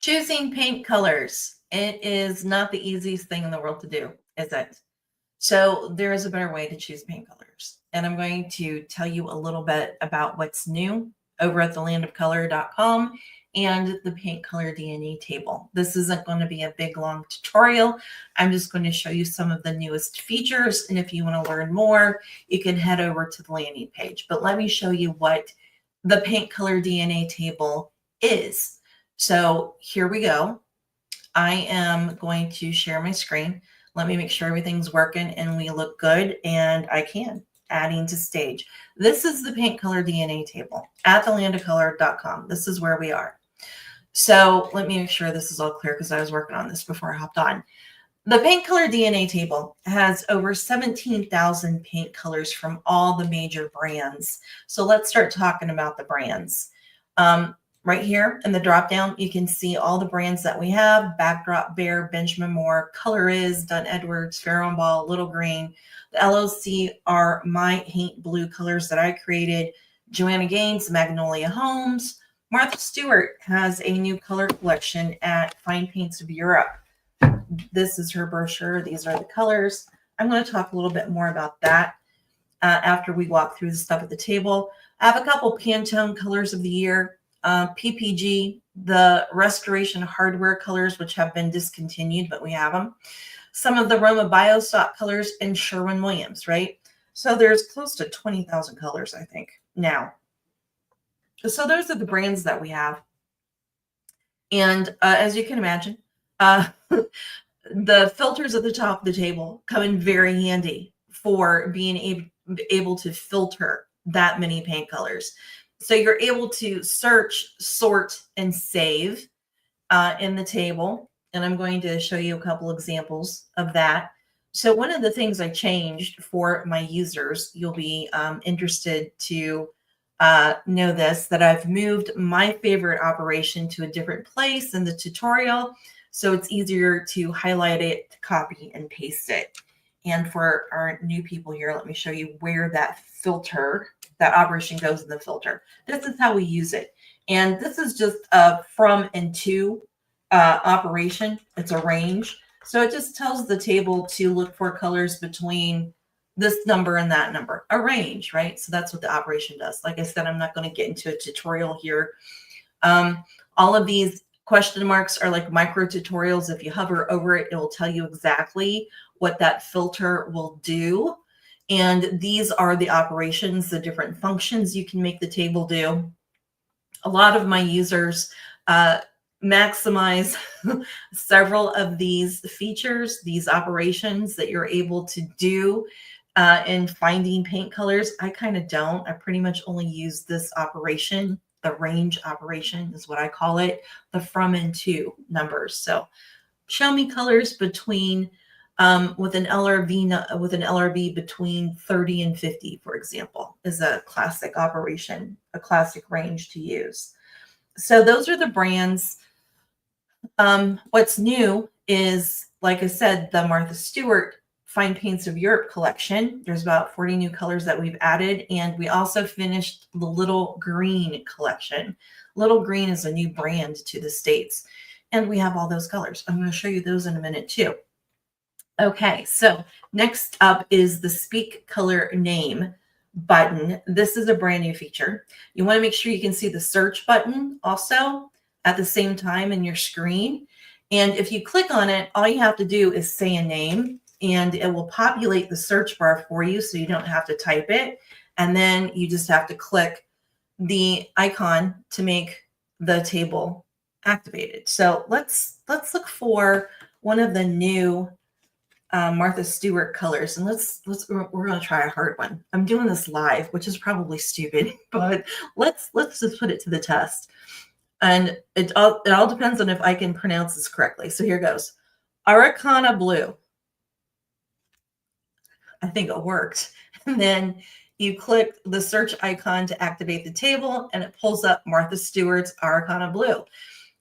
Choosing paint colors. It is not the easiest thing in the world to do, is it? So there is a better way to choose paint colors. And I'm going to tell you a little bit about what's new over at thelandofcolor.com and the paint color DNA table. This isn't going to be a big long tutorial. I'm just going to show you some of the newest features. And if you want to learn more, you can head over to the landing page. But let me show you what the paint color DNA table is. So here we go. I am going to share my screen. Let me make sure everything's working and we look good, and I can. Adding to stage. This is the paint color DNA table at thelandofcolor.com. This is where we are. So let me make sure this is all clear because I was working on this before I hopped on. The paint color DNA table has over 17,000 paint colors from all the major brands. So let's start talking about the brands. Right here in the drop down, you can see all the brands that we have: Backdrop, Behr, Benjamin Moore, Color Is, Dunn Edwards, Farrow Ball, Little Greene. The LOC are my Haint blue colors that I created. Joanna Gaines, Magnolia Homes. Martha Stewart has a new color collection at Fine Paints of Europe. This is her brochure. These are the colors. I'm going to talk a little bit more about that after we walk through the stuff at the table. I have a couple Pantone colors of the year. PPG, the restoration hardware colors, which have been discontinued, but we have them. Some of the RomaBio stock colors, and Sherwin Williams, right? So there's close to 20,000 colors, I think, now. So those are the brands that we have. And as you can imagine, the filters at the top of the table come in very handy for being able to filter that many paint colors. So you're able to search, sort, and save in the table. And I'm going to show you a couple examples of that. So one of the things I changed for my users, you'll be interested to know this, that I've moved my favorite operation to a different place in the tutorial. So it's easier to highlight it, copy, and paste it. And for our new people here, let me show you where that filter, that operation goes in the filter. This is how we use it. And this is just a from and to operation. It's a range. So it just tells the table to look for colors between this number and that number, a range, right? So that's what the operation does. Like I said, I'm not going to get into a tutorial here. All of these question marks are like micro tutorials. If you hover over it, it will tell you exactly what that filter will do. And these are the operations, the different functions you can make the table do. A lot of my users maximize several of these features, these operations that you're able to do in finding paint colors. I kind of don't. I pretty much only use this operation. The range operation is what I call it, the from and to numbers. So show me colors between with an LRB between 30 and 50, for example, is a classic operation, a classic range to use. So those are the brands. What's new is, like I said, the Martha Stewart Fine Paints of Europe collection. There's about 40 new colors that we've added. And we also finished the Little Greene collection. Little Greene is a new brand to the States. And we have all those colors. I'm going to show you those in a minute too. Okay, so next up is the Speak Color Name button. This is a brand new feature. You want to make sure you can see the search button also at the same time in your screen. And if you click on it, all you have to do is say a name, and it will populate the search bar for you so you don't have to type it. And then you just have to click the icon to make the table activated. So let's look for one of the new Martha Stewart colors, and we're going to try a hard one. I'm doing this live, which is probably stupid, but let's just put it to the test. And it all depends on if I can pronounce this correctly. So here goes. Araucana Blue. I think it worked. And then you click the search icon to activate the table, and it pulls up Martha Stewart's Araucana Blue.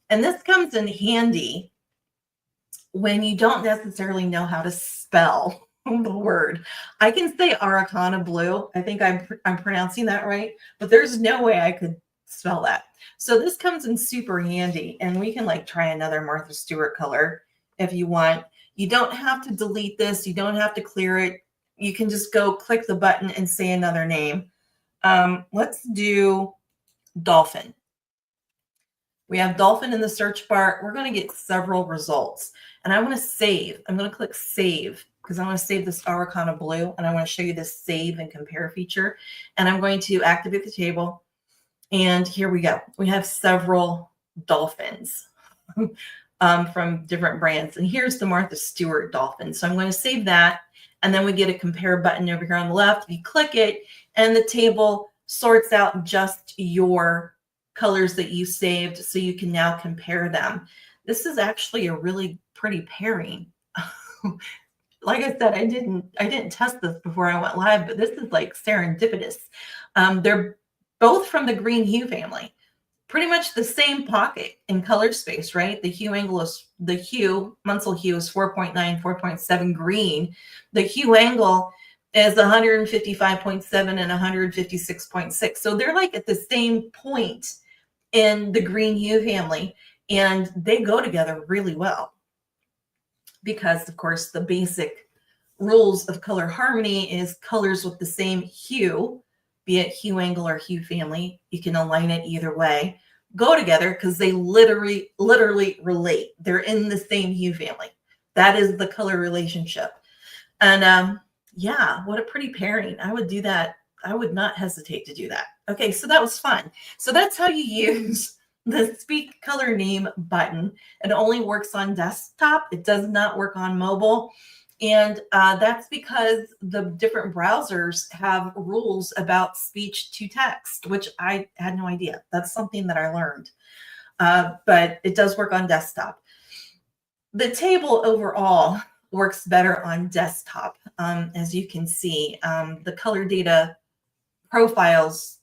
And this comes in handy when you don't necessarily know how to spell the word. I can say Araucana Blue. I think I'm pronouncing that right, but there's no way I could spell that. So this comes in super handy, and we can like try another Martha Stewart color if you want. You don't have to delete this. You don't have to clear it. You can just go click the button and say another name. Let's do dolphin. We have dolphin in the search bar. We're going to get several results, and I want to save. I'm going to click save because I want to save this Araucana blue, and I want to show you this save and compare feature. And I'm going to activate the table, and here we go. We have several dolphins from different brands, and here's the Martha Stewart dolphin. So I'm going to save that, and then we get a compare button over here on the left. You click it, and the table sorts out just your colors that you saved, so you can now compare them. This is actually a really pretty pairing. Like I said, I didn't test this before I went live, but this is like serendipitous. They're both from the Greene hue family, pretty much the same pocket in color space, right? The hue angle is Munsell hue is 4.9, 4.7 green. The hue angle is 155.7 and 156.6. So they're like at the same point in the Greene hue family, and they go together really well because, of course, the basic rules of color harmony is colors with the same hue, be it hue angle or hue family, you can align it either way, go together because they literally relate. They're in the same hue family. That is the color relationship. And yeah, what a pretty pairing. I would do that. I would not hesitate to do that. Okay, so that was fun. So that's how you use the Speak Color Name button. It only works on desktop. It does not work on mobile. And that's because the different browsers have rules about speech to text, which I had no idea. That's something that I learned. But it does work on desktop. The table overall works better on desktop. As you can see, the color data profiles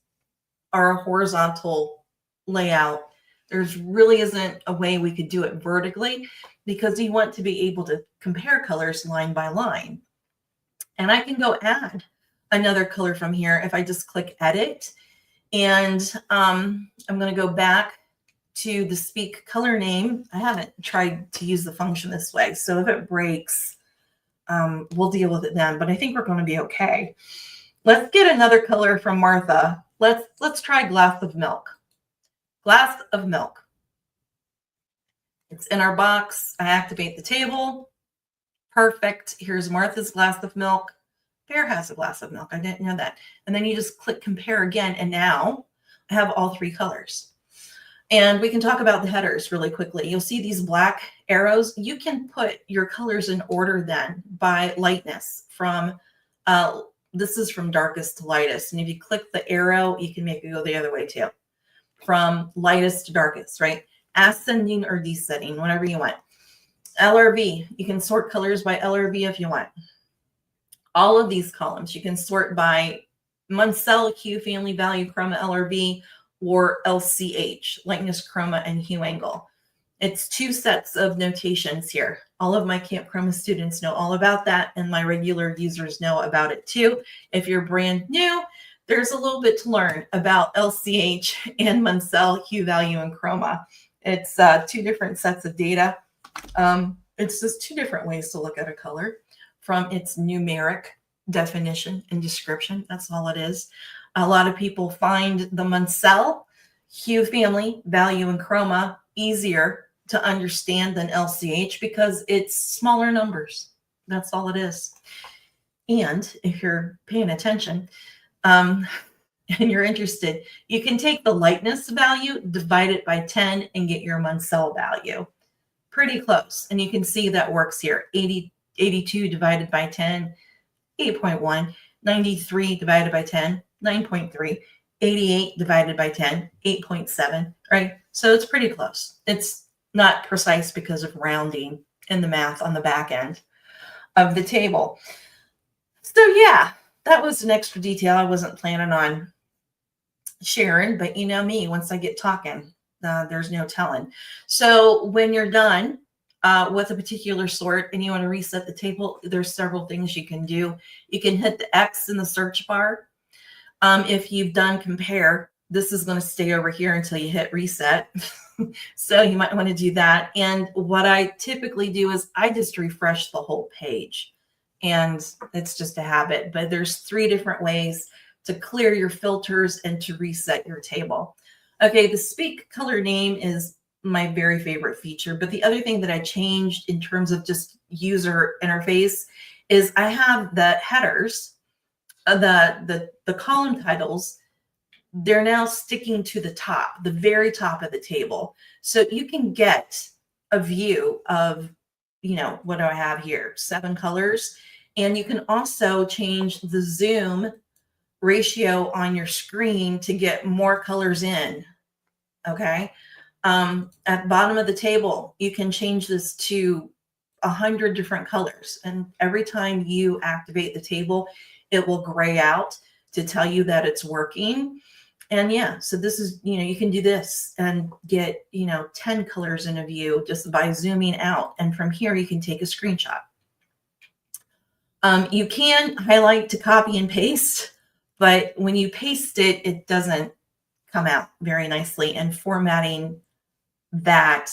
are a horizontal layout. There's really isn't a way we could do it vertically because you want to be able to compare colors line by line. And I can go add another color from here if I just click edit. And I'm going to go back to the Speak Color Name. I haven't tried to use the function this way. So if it breaks, we'll deal with it then. But I think we're going to be okay. Let's get another color from Martha. Let's try glass of milk. Glass of milk. It's in our box. I activate the table. Perfect. Here's Martha's glass of milk. Bear has a glass of milk. I didn't know that. And then you just click compare again. And now I have all three colors. And we can talk about the headers really quickly. You'll see these black arrows. You can put your colors in order then by lightness from, this is from darkest to lightest. And if you click the arrow, you can make it go the other way too. From lightest to darkest, right? Ascending or descending, whatever you want. LRV, you can sort colors by LRV if you want. All of these columns, you can sort by Munsell, hue, family, value, chroma, LRV, or LCH, lightness, chroma, and hue angle. It's two sets of notations here. All of my Camp Chroma students know all about that, and my regular users know about it too. If you're brand new, there's a little bit to learn about LCH and Munsell, hue, value, and chroma. It's two different sets of data. It's just two different ways to look at a color from its numeric definition and description. That's all it is. A lot of people find the Munsell, hue, family, value, and chroma easier to understand than LCH because it's smaller numbers. That's all it is. And if you're paying attention, and you're interested, you can take the lightness value, divide it by 10, and get your Munsell value. Pretty close. And you can see that works here. 82 divided by 10, 8.1. 93 divided by 10, 9.3. 88 divided by 10, 8.7, right? So it's pretty close. It's not precise because of rounding in the math on the back end of the table. So yeah, that was an extra detail I wasn't planning on sharing, but you know me, once I get talking, there's no telling. So when you're done with a particular sort and you want to reset the table, there's several things you can do. You can hit the X in the search bar. If you've done compare, this is going to stay over here until you hit reset. So you might want to do that. And what I typically do is I just refresh the whole page, and it's just a habit. But there's 3 different ways to clear your filters and to reset your table. Okay, the speak color name is my very favorite feature. But the other thing that I changed in terms of just user interface is I have the headers, the column titles, they're now sticking to the top, the very top of the table. So you can get a view of, what do I have here? 7 colors. And you can also change the zoom ratio on your screen to get more colors in. Okay. At the bottom of the table, you can change this to 100 different colors. And every time you activate the table, it will gray out to tell you that it's working. And yeah, so this is, you can do this and get, 10 colors in a view just by zooming out. And from here, you can take a screenshot. You can highlight to copy and paste, but when you paste it, it doesn't come out very nicely. And formatting that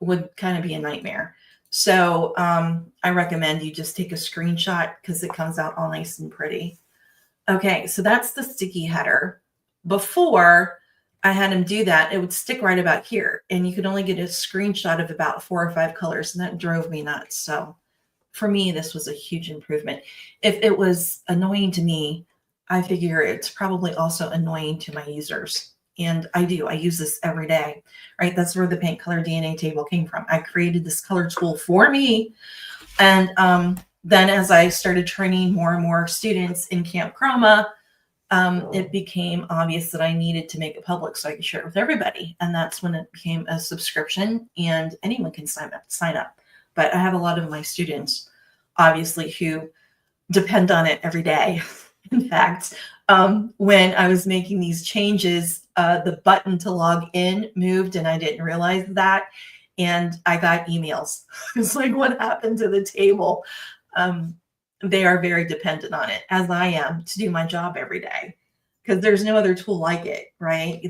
would kind of be a nightmare. So I recommend you just take a screenshot because it comes out all nice and pretty. Okay, so that's the sticky header. Before I had him do that, it would stick right about here, and you could only get a screenshot of about 4 or 5 colors, and that drove me nuts. So for me, this was a huge improvement. If it was annoying to me, I figure it's probably also annoying to my users. And I use this every day, right? That's where the paint color DNA table came from. I created this color tool for me. And then as I started training more and more students in Camp Chroma, it became obvious that I needed to make it public so I could share it with everybody. And that's when it became a subscription, and anyone can sign up. But I have a lot of my students, obviously, who depend on it every day. In fact, when I was making these changes, the button to log in moved, and I didn't realize that. And I got emails. It's like, what happened to the table? They are very dependent on it, as I am, to do my job every day, because there's no other tool like it, right?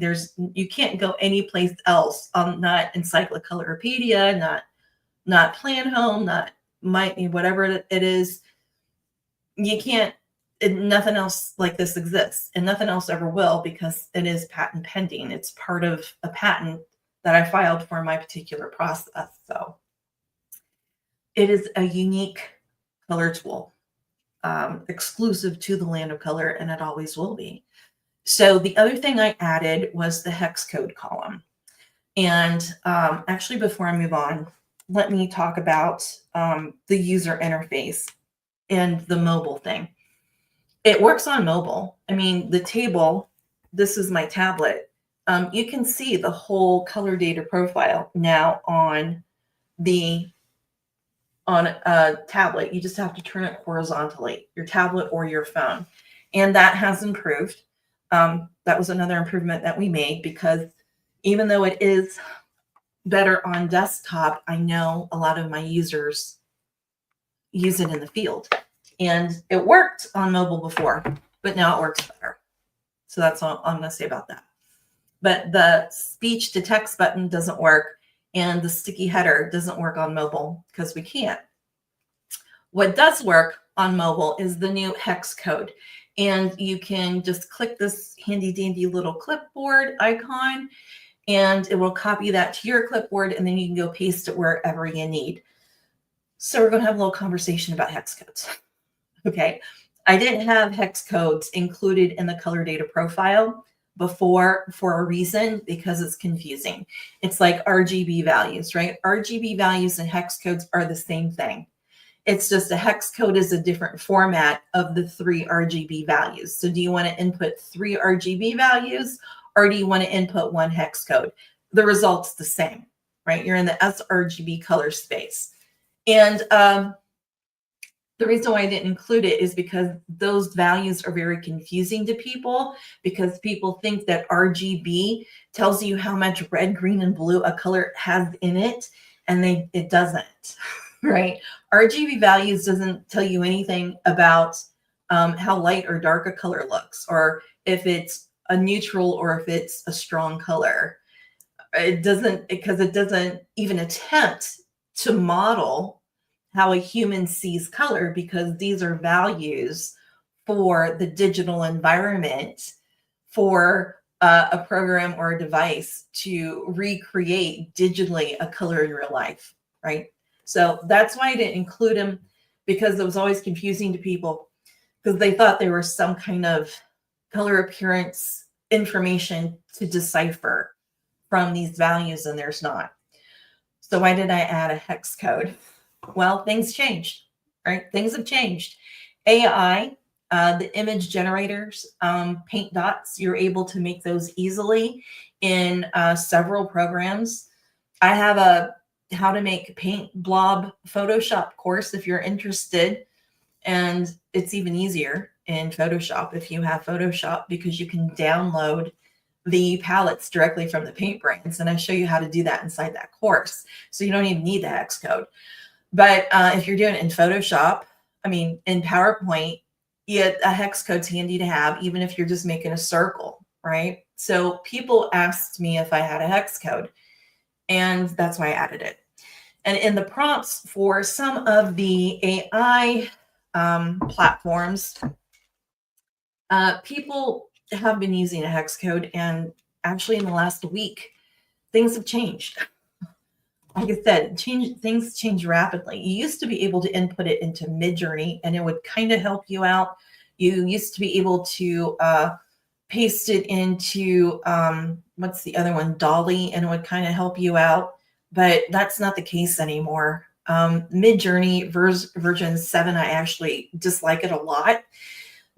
You can't go any place else, not Encyclopedica, not Plan Home, not whatever it is. You can't. Nothing else like this exists, and nothing else ever will, because it is patent pending. It's part of a patent that I filed for my particular process. So it is a unique color tool, exclusive to the land of color, and it always will be. So the other thing I added was the hex code column. And actually, before I move on, let me talk about the user interface and the mobile thing. It works on mobile. I mean, the table, this is my tablet. You can see the whole color data profile now on a tablet. You just have to turn it horizontally, your tablet or your phone. And that has improved. That was another improvement that we made, because even though it is better on desktop, I know a lot of my users use it in the field. And it worked on mobile before, but now it works better. So that's all I'm going to say about that. But the speech to text button doesn't work, and the sticky header doesn't work on mobile because we can't. What does work on mobile is the new hex code. And you can just click this handy dandy little clipboard icon, and it will copy that to your clipboard, and then you can go paste it wherever you need. So we're going to have a little conversation about hex codes. Okay, I didn't have hex codes included in the color data profile before for a reason, because it's confusing. It's like RGB values, right? RGB values and hex codes are the same thing. It's just a hex code is a different format of the 3 RGB values. So do you want to input 3 RGB values, or do you want to input 1 hex code? The result's the same, right? You're in the sRGB color space. And the reason why I didn't include it is because those values are very confusing to people, because people think that RGB tells you how much red, green, and blue a color has in it, and it doesn't, right? RGB values doesn't tell you anything about how light or dark a color looks, or if it's a neutral or if it's a strong color. It doesn't, because it doesn't even attempt to model how a human sees color, because these are values for the digital environment for a program or a device to recreate digitally a color in real life, right? So that's why I didn't include them, because it was always confusing to people because they thought there was some kind of color appearance information to decipher from these values, and there's not. So why did I add a hex code? Well, things changed, right? Things have changed. AI, the image generators, paint dots, you're able to make those easily in several programs. I have a how to make paint blob Photoshop course if you're interested. And it's even easier in Photoshop if you have Photoshop, because you can download the palettes directly from the paint brands. And I show you how to do that inside that course. So you don't even need the hex code. But if you're doing it in Photoshop, I mean, in PowerPoint, a hex code's handy to have, even if you're just making a circle, right? So people asked me if I had a hex code, and that's why I added it. And in the prompts for some of the AI platforms, people have been using a hex code, and actually in the last week, things have changed. Like I said, things change rapidly. You used to be able to input it into Midjourney, and it would kind of help you out. You used to be able to paste it into, what's the other one, Dolly, and it would kind of help you out. But that's not the case anymore. Midjourney version 7, I actually dislike it a lot.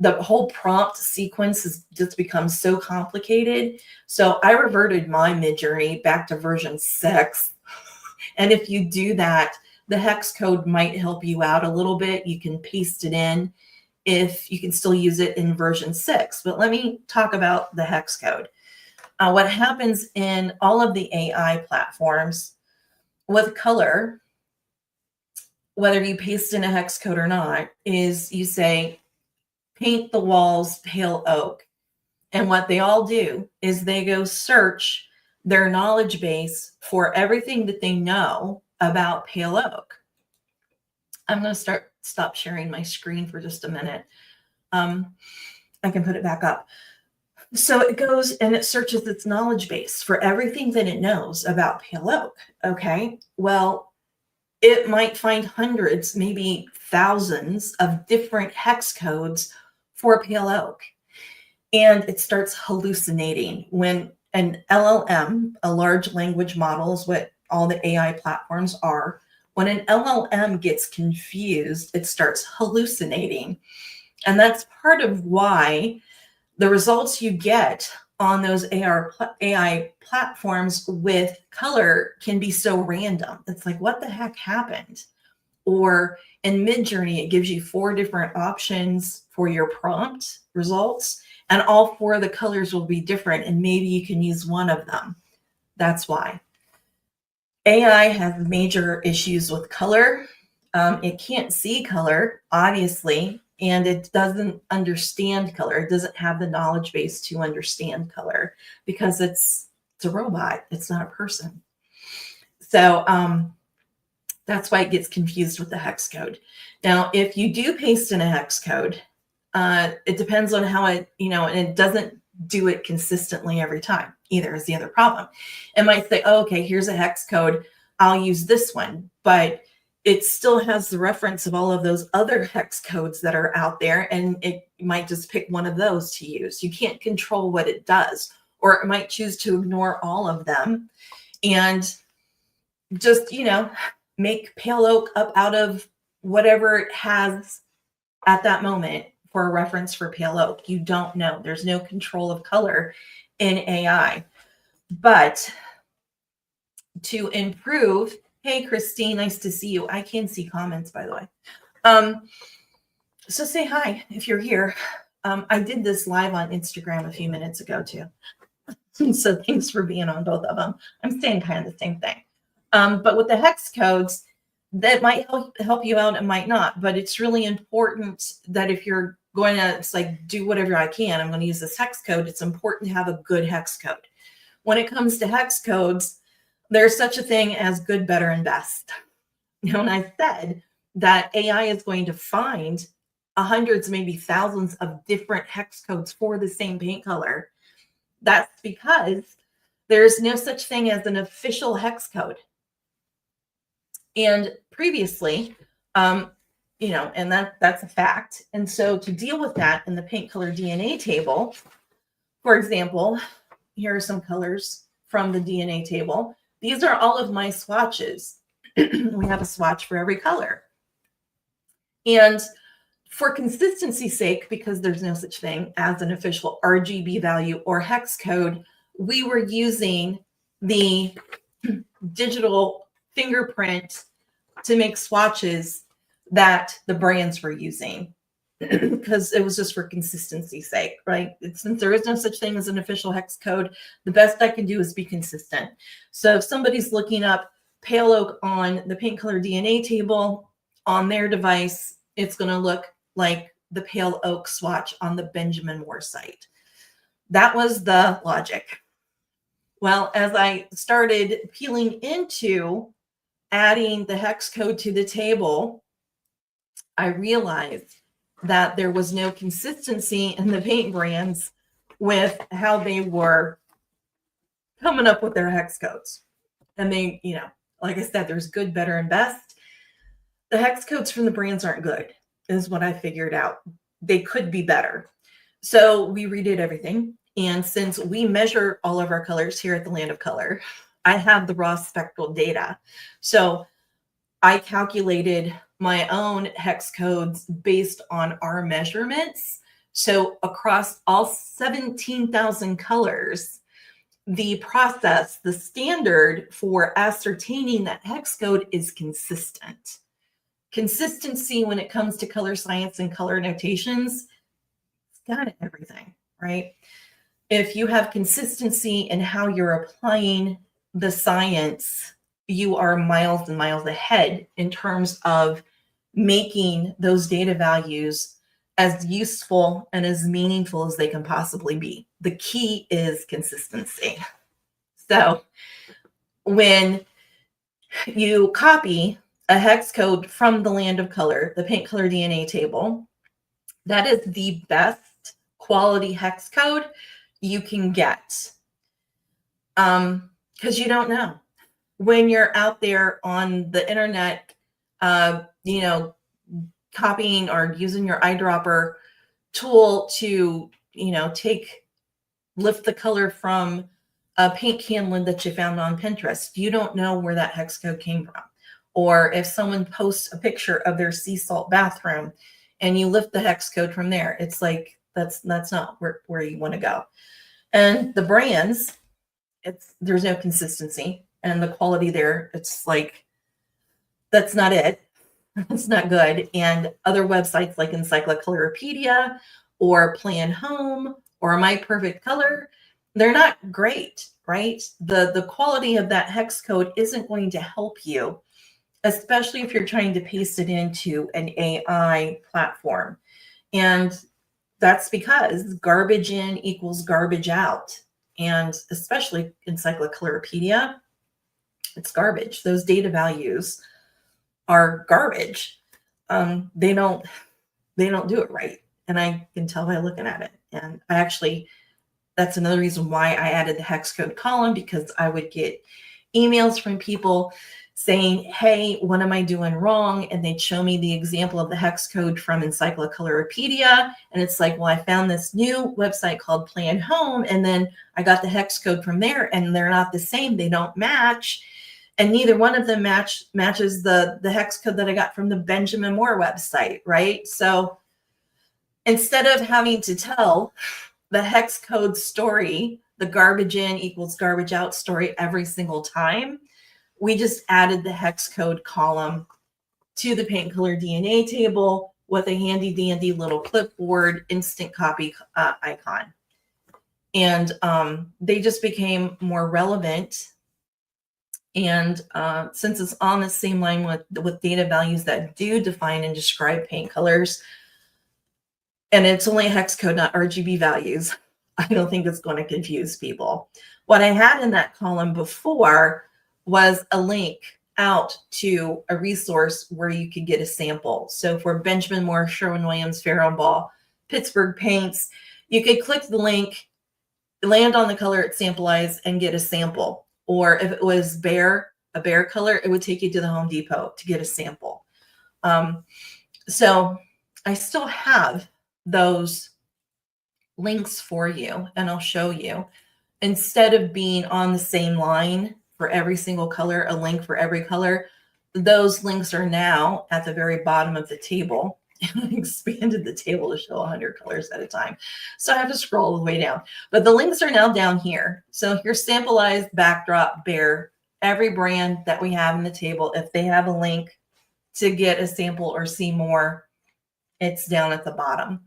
The whole prompt sequence has just become so complicated. So I reverted my Midjourney back to version 6. And if you do that, the hex code might help you out a little bit. You can paste it in if you can still use it in version 6. But let me talk about the hex code. What happens in all of the AI platforms with color, whether you paste in a hex code or not, is you say, paint the walls pale oak. And what they all do is they go search their knowledge base for everything that they know about pale oak. I'm going to stop sharing my screen for just a minute. I can put it back up. So it goes and it searches its knowledge base for everything that it knows about pale oak. Okay, well, it might find hundreds, maybe thousands of different hex codes for pale oak. And it starts hallucinating. When an LLM, a large language model, is what all the AI platforms are. When an LLM gets confused, it starts hallucinating. And that's part of why the results you get on those AI platforms with color can be so random. It's like, what the heck happened? Or in Midjourney, it gives you 4 different options for your prompt results, and all 4 of the colors will be different, and maybe you can use one of them. That's why. AI has major issues with color. It can't see color, obviously, and it doesn't understand color. It doesn't have the knowledge base to understand color because it's a robot. It's not a person. So that's why it gets confused with the hex code. Now, if you do paste in a hex code, it depends on how it, and it doesn't do it consistently every time either, is the other problem. It might say, oh, okay, here's a hex code, I'll use this one, but it still has the reference of all of those other hex codes that are out there, and it might just pick one of those to use. You can't control what it does, or it might choose to ignore all of them and just, make pale oak up out of whatever it has at that moment for a reference for pale oak. You don't know. There's no control of color in AI. But to improve, hey, Christine, nice to see you. I can see comments, by the way. So say hi if you're here. I did this live on Instagram a few minutes ago too. So thanks for being on both of them. I'm saying kind of the same thing. But with the hex codes, that might help you out, it might not. But it's really important that if you're going to, it's like, do whatever I can. I'm going to use this hex code. It's important to have a good hex code. When it comes to hex codes, there's such a thing as good, better, and best. And I said that AI is going to find hundreds, maybe thousands of different hex codes for the same paint color. That's because there's no such thing as an official hex code. And previously, and that's a fact. And so to deal with that in the paint color DNA table, for example, here are some colors from the DNA table. These are all of my swatches. We have a swatch for every color. And for consistency's sake, because there's no such thing as an official RGB value or hex code, we were using the digital fingerprint to make swatches that the brands were using because it was just for consistency's sake, right? Since there is no such thing as an official hex code, the best I can do is be consistent. So if somebody's looking up pale oak on the paint color DNA table on their device, it's going to look like the pale oak swatch on the Benjamin Moore site. That was the logic. Well, as I started peeling into adding the hex code to the table, I realized that there was no consistency in the paint brands with how they were coming up with their hex codes. And they, like I said, there's good, better, and best. The hex codes from the brands aren't good, is what I figured out. They could be better. So we redid everything. And since we measure all of our colors here at the Land of Color, I have the raw spectral data. So I calculated my own hex codes based on our measurements. So across all 17,000 colors, the process, the standard for ascertaining that hex code is consistent. Consistency when it comes to color science and color notations, it's kind of everything, right? If you have consistency in how you're applying the science, you are miles and miles ahead in terms of making those data values as useful and as meaningful as they can possibly be. The key is consistency. So when you copy a hex code from the Land of Color, the paint color DNA table, that is the best quality hex code you can get. Because you don't know. When you're out there on the internet, copying or using your eyedropper tool to, lift the color from a paint can that you found on Pinterest, you don't know where that hex code came from. Or if someone posts a picture of their sea salt bathroom and you lift the hex code from there, it's like, that's not where you want to go. And the brands, there's no consistency, and the quality there, it's like, that's not it. It's not good. And other websites like Encyclopediya or Plan Home or My Perfect Color, they're not great, right? The quality of that hex code isn't going to help you, especially if you're trying to paste it into an AI platform. And that's because garbage in equals garbage out. And especially Encyclopediya, it's garbage. Those data values are garbage. They don't do it right. And I can tell by looking at it. And that's another reason why I added the hex code column, because I would get emails from people saying, hey, what am I doing wrong? And they'd show me the example of the hex code from Encyclopediya. And it's like, well, I found this new website called Plan Home, and then I got the hex code from there, and they're not the same. They don't match. And neither one of them matches the hex code that I got from the Benjamin Moore website, right? So instead of having to tell the hex code story, the garbage in equals garbage out story every single time, we just added the hex code column to the paint color DNA table with a handy dandy little clipboard instant copy icon. And they just became more relevant. And since it's on the same line with data values that do define and describe paint colors, And it's only a hex code, not RGB values. I don't think it's going to confuse people. What I had in that column before was a link out to a resource where you could get a sample. So for Benjamin Moore, Sherwin Williams, Farrow Ball, Pittsburgh paints, you could click the link, land on the color it sampleized, and get a sample. Or if it was a bear color, it would take you to the Home Depot to get a sample. So I still have those links for you, and I'll show you. Instead of being on the same line for every single color, a link for every color, those links are now at the very bottom of the table. I expanded the table to show 100 colors at a time, so I have to scroll all the way down. But the links are now down here. So here's sampleized, backdrop, bear, every brand that we have in the table. If they have a link to get a sample or see more, it's down at the bottom.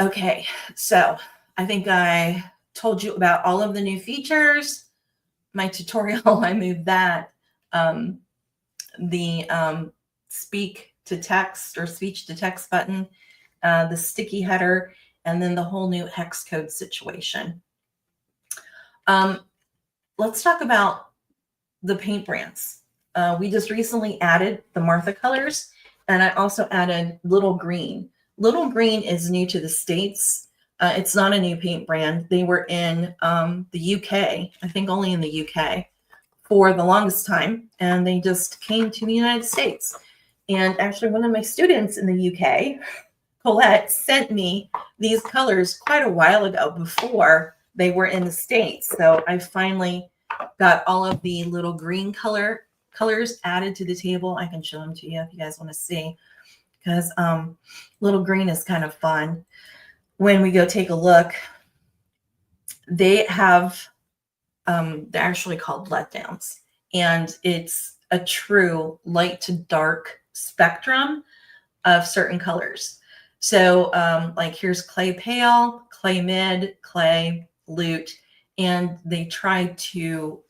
Okay, so I think I told you about all of the new features. My tutorial, I moved that. The speak to text or speech to text button, the sticky header, and then the whole new hex code situation. Let's talk about the paint brands. We just recently added the Martha colors, and I also added Little Greene. Little Greene is new to the States. It's not a new paint brand. They were in the UK, I think only in the UK for the longest time, and they just came to the United States. And actually one of my students in the UK, Colette, sent me these colors quite a while ago before they were in the States. So I finally got all of the Little Greene colors added to the table. I can show them to you if you guys want to see, because Little Greene is kind of fun. When we go take a look, they have, they're actually called letdowns, and it's a true light to dark spectrum of certain colors. So like here's clay pale, clay mid, clay, loot, and they try to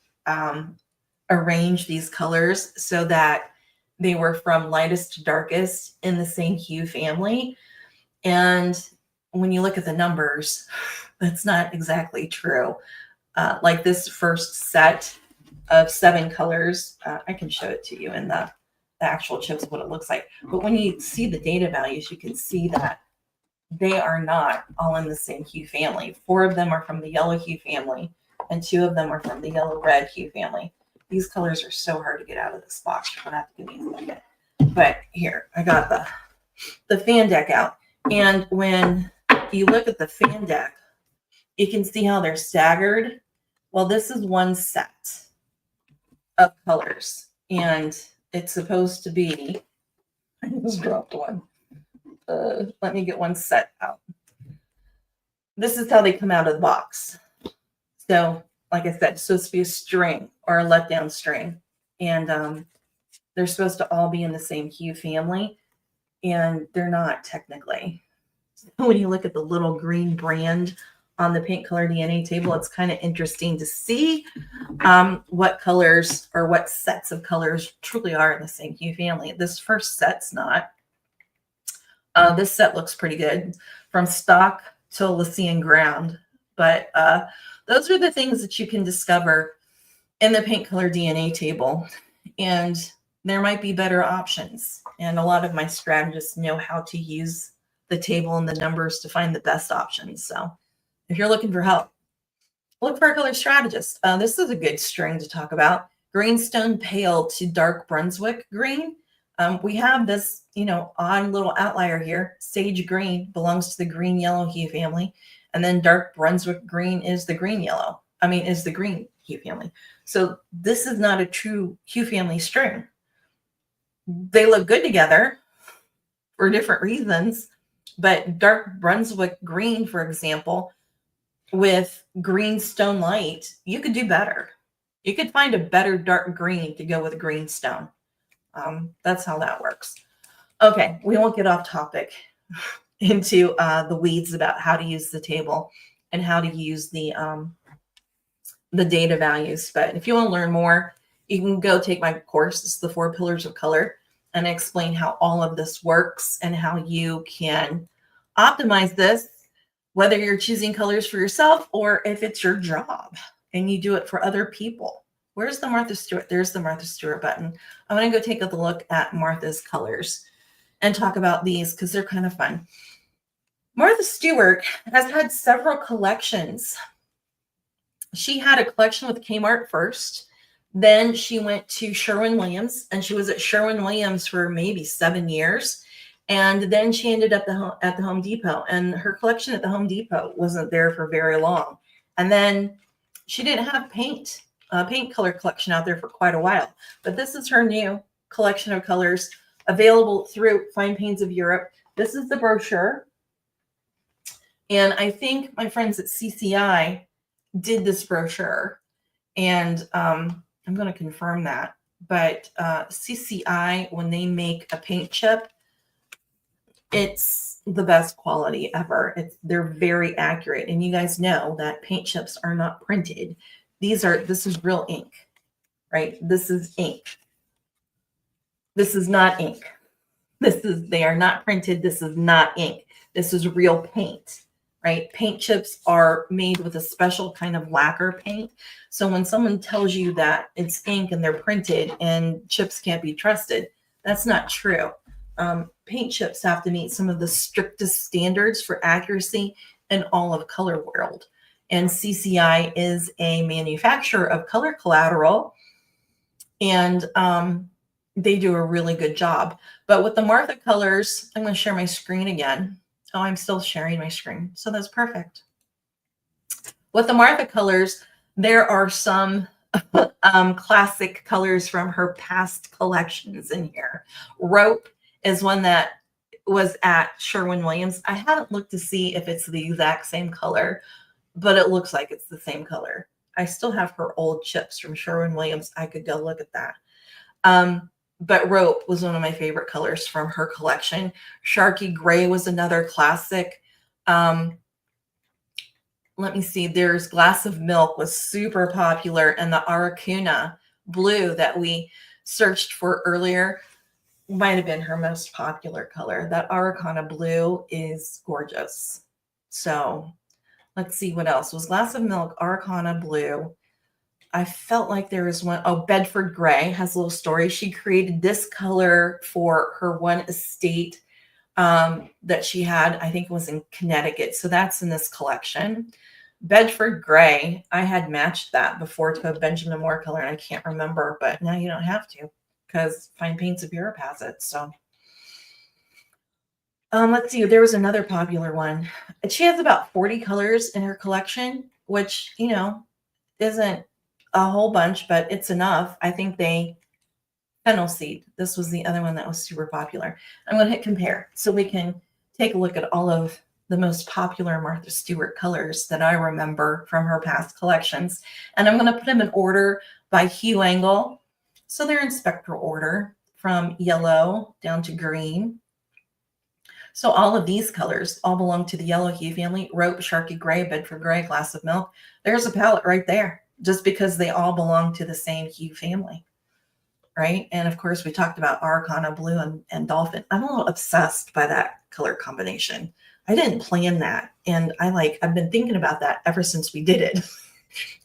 arrange these colors so that they were from lightest to darkest in the same hue family. And when you look at the numbers, that's not exactly true. Like this first set of 7 colors, I can show it to you in the actual chips, what it looks like. But when you see the data values, you can see that they are not all in the same hue family. 4 of them are from the yellow hue family, and 2 of them are from the yellow-red hue family. These colors are so hard to get out of this box. You're gonna have to give me a second. But here, I got the fan deck out. And when you look at the fan deck, you can see how they're staggered. Well, this is one set of colors, and it's supposed to be, I just dropped one. Let me get one set out. This is how they come out of the box. So, like I said, it's supposed to be a string or a letdown string. And they're supposed to all be in the same hue family, and they're not technically. So when you look at the Little Greene brand on the Paint Color DNA table, it's kind of interesting to see what colors or what sets of colors truly are in the same hue family. This first set's not. This set looks pretty good from stock to Lycian ground, but those are the things that you can discover in the Paint Color DNA table, and there might be better options. And a lot of my strategists know how to use the table and the numbers to find the best options. So if you're looking for help, look for a color strategist. This is a good string to talk about. Greenstone Pale to Dark Brunswick Green. We have this, odd little outlier here. Sage Green belongs to the green yellow hue family. And then Dark Brunswick Green is the green yellow. Is the green hue family. So this is not a true hue family string. They look good together for different reasons. But Dark Brunswick Green, for example, with Greenstone Light, you could do better. You could find a better dark green to go with Greenstone. That's how that works. Okay, we won't get off topic into the weeds about how to use the table and how to use the data values. But if you want to learn more, you can go take my course. It's the 4 Pillars of Color, and I explain how all of this works and how you can optimize this, whether you're choosing colors for yourself or if it's your job and you do it for other people. Where's the Martha Stewart? There's the Martha Stewart button. I'm going to go take a look at Martha's colors and talk about these because they're kind of fun. Martha Stewart has had several collections. She had a collection with Kmart first. Then she went to Sherwin Williams, and she was at Sherwin Williams for maybe 7 years. And then she ended up at the Home Depot, and her collection at the Home Depot wasn't there for very long. And then she didn't have paint color collection out there for quite a while. But this is her new collection of colors available through Fine Paints of Europe. This is the brochure. And I think my friends at CCI did this brochure. And I'm going to confirm that. But CCI, when they make a paint chip, it's the best quality ever. They're very accurate. And you guys know that paint chips are not printed. This is real ink, right? This is ink. This is not ink. They are not printed. This is not ink. This is real paint, right? Paint chips are made with a special kind of lacquer paint. So when someone tells you that it's ink and they're printed and chips can't be trusted, that's not true. Paint chips have to meet some of the strictest standards for accuracy in all of color world. And CCI is a manufacturer of color collateral, and they do a really good job. But with the Martha colors, I'm going to share my screen again. Oh, I'm still sharing my screen, so that's perfect. With the Martha colors, there are some classic colors from her past collections in here. Rope is one that was at Sherwin Williams. I haven't looked to see if it's the exact same color, but it looks like it's the same color. I still have her old chips from Sherwin Williams. I could go look at that. But rope was one of my favorite colors from her collection. Sharky Gray was another classic. Let me see. There's Glass of Milk was super popular, and the Aracuna blue that we searched for earlier might have been her most popular color. That Aracana blue is gorgeous. So let's see what else was Glass of Milk, Aracana blue. I felt like there was one. Oh, Bedford Gray has a little story. She created this color for her one estate that she had. I think it was in Connecticut. So that's in this collection. Bedford Gray, I had matched that before to a Benjamin Moore color, and I can't remember, but now you don't have to because Fine Paints of Europe has it. So let's see. There was another popular one. She has about 40 colors in her collection, which, you know, isn't a whole bunch, but it's enough. I think Fennel Seed. This was the other one that was super popular. I'm going to hit compare so we can take a look at all of the most popular Martha Stewart colors that I remember from her past collections. And I'm going to put them in order by hue angle. So they're in spectral order from yellow down to green. So all of these colors all belong to the yellow hue family. Rope, Sharky Gray, Bedford Gray, Glass of Milk. There's a palette right there, just because they all belong to the same hue family, right? And of course, we talked about Aracana blue and Dolphin. I'm a little obsessed by that color combination. I didn't plan that. And I've been thinking about that ever since we did it.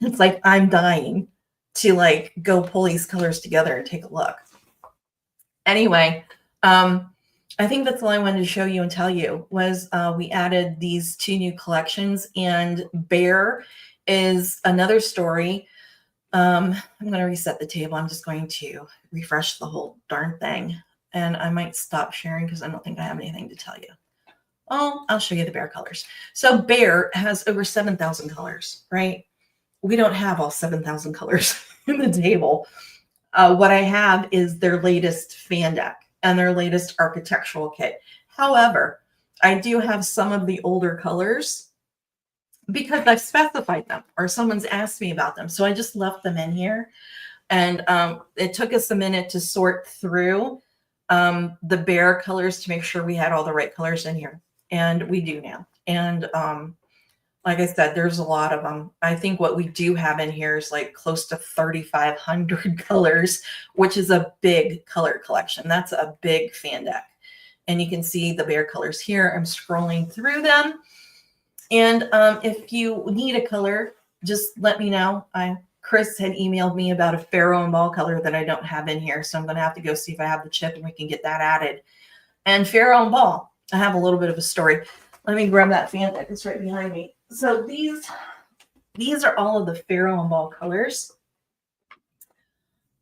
It's like I'm dying to go pull these colors together and take a look. Anyway, I think that's all I wanted to show you and tell you was we added these 2 new collections, and Bear is another story. I'm going to reset the table. I'm just going to refresh the whole darn thing, and I might stop sharing because I don't think I have anything to tell you. Oh, I'll show you the Bear colors. So Bear has over 7,000 colors, right? We don't have all 7,000 colors in the table. What I have is their latest fan deck and their latest architectural kit. However, I do have some of the older colors because I've specified them or someone's asked me about them. So I just left them in here. And it took us a minute to sort through the Bear colors to make sure we had all the right colors in here. And we do now. And like I said, there's a lot of them. I think what we do have in here is close to 3,500 colors, which is a big color collection. That's a big fan deck. And you can see the bare colors here. I'm scrolling through them. And if you need a color, just let me know. Chris had emailed me about a Farrow Ball color that I don't have in here. So I'm going to have to go see if I have the chip and we can get that added. And Farrow Ball, I have a little bit of a story. Let me grab that fan deck. It's right behind me. So these are all of the Farrow Ball colors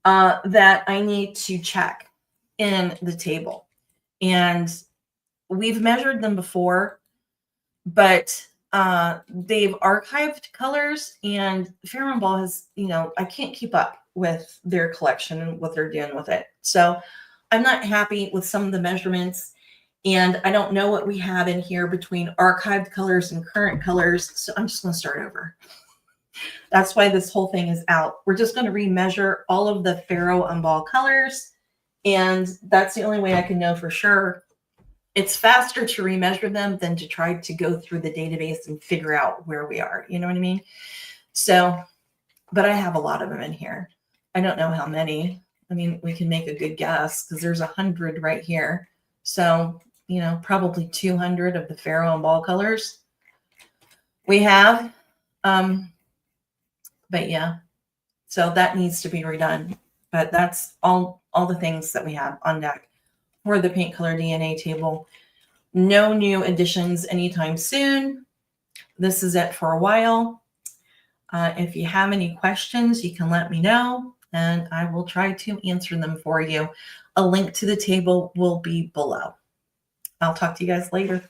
that I need to check in the table. And we've measured them before, but they've archived colors, and Farrow Ball has, I can't keep up with their collection and what they're doing with it. So I'm not happy with some of the measurements, and I don't know what we have in here between archived colors and current colors. So I'm just going to start over. That's why this whole thing is out. We're just going to remeasure all of the Farrow Ball colors. And that's the only way I can know for sure. It's faster to remeasure them than to try to go through the database and figure out where we are. You know what I mean? So, but I have a lot of them in here. I don't know how many. I mean, we can make a good guess because there's 100 right here. So, probably 200 of the Farrow Ball colors we have. But yeah, so that needs to be redone. But that's all the things that we have on deck for the paint color DNA table. No new additions anytime soon. This is it for a while. If you have any questions, you can let me know, and I will try to answer them for you. A link to the table will be below. I'll talk to you guys later.